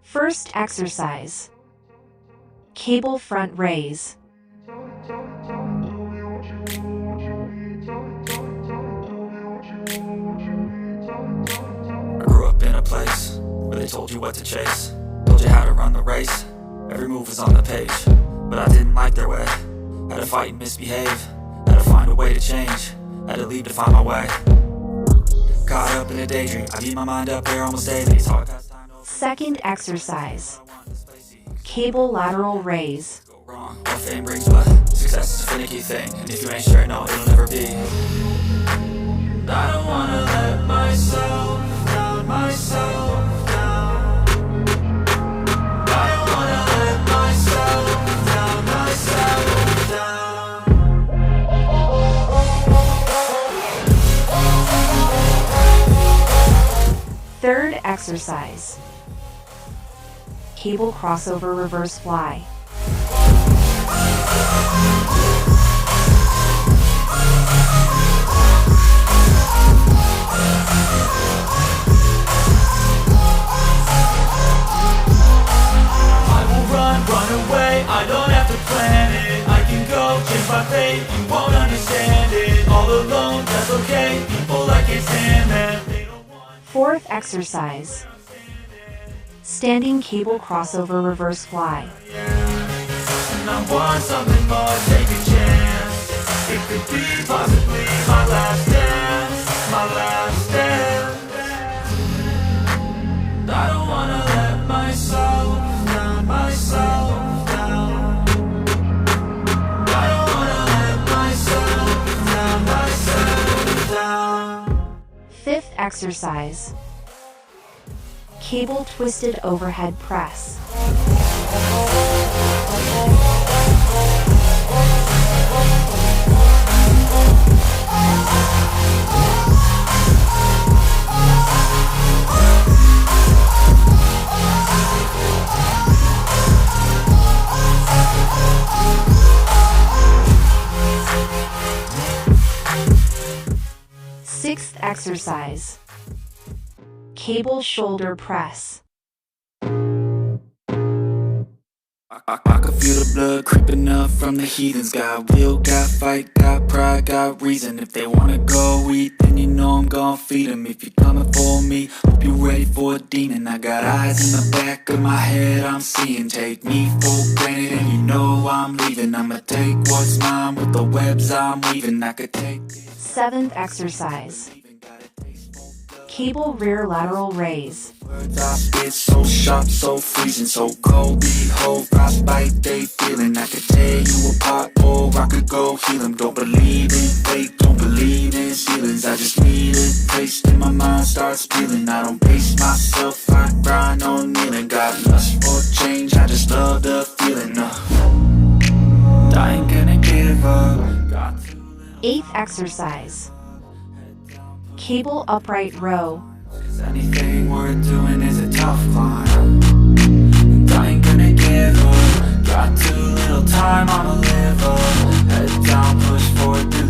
First exercise. Cable front raise. I grew up in a place where they told you what to chase, told you how to run the race. Every move was on the page, but I didn't like their way. Had to fight and misbehave, had to find a way to change, had to leave to find my way. Caught up in a daydream, I beat my mind up there almost daily. Second exercise. Cable lateral raise. Go wrong, what fame brings, but success is a finicky thing, and if you ain't sure, no, it'll never be. I don't wanna let myself down, myself down. I don't wanna let myself down, myself down. Third exercise. Cable crossover reverse fly. I don't have to plan it, I can go change my fate. You won't understand it, all alone, that's okay. People I can't stand them, they don't want. Fourth exercise. Standing cable crossover reverse fly. And I want something more, take a chance. It could be possibly my last dance, my last dance. I don't wanna let myself down, myself. Fifth exercise. Cable twisted overhead press. Sixth exercise. Cable shoulder press. I can feel the blood creeping up from the heathens. Got will, got fight, got pride, got reason. If they wanna go eat, then you know I'm gon' feed them. If you're coming for me, hope you're ready for a demon. I got eyes in the back of my head, I'm seeing. Take me for granted and you know I'm leaving. I'ma take what's mine with the webs I'm weaving. I could take it. Seventh exercise. Cable rear lateral raise. Words I spit so sharp, so freezing, so cold. Behold, frostbite they feeling. I could tear you apart or I could go heal them. Don't believe in fate, don't believe in ceilings. I just need a taste and my mind starts feeling. I don't pace myself, I grind on kneeling. Got lust for change, I just love the feeling. I ain't gonna give up. Eighth exercise. Cable upright row. Cause anything worth doing is a tough climb, and I ain't gonna give up. Got too little time, I'ma live up. Head down, push forward.